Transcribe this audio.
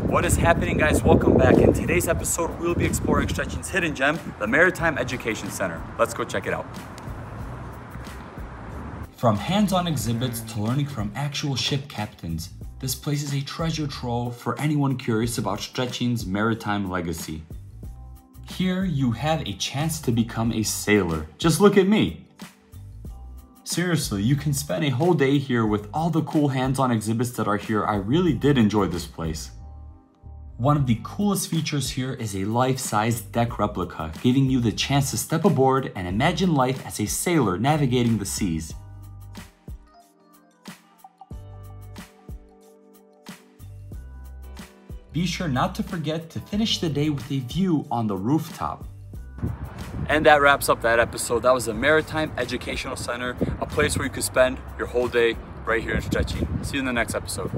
What is happening, guys? Welcome back. In today's episode, we'll be exploring Szczecin's hidden gem, the Maritime Education Center. Let's go check it out. From hands-on exhibits to learning from actual ship captains, this place is a treasure trove for anyone curious about Szczecin's maritime legacy. Here, you have a chance to become a sailor. Just look at me. Seriously, you can spend a whole day here with all the cool hands-on exhibits that are here. I really did enjoy this place. One of the coolest features here is a life-size deck replica, giving you the chance to step aboard and imagine life as a sailor navigating the seas. Be sure not to forget to finish the day with a view on the rooftop. And that wraps up that episode. That was the Maritime Educational Center, a place where you could spend your whole day right here in Szczecin. See you in the next episode.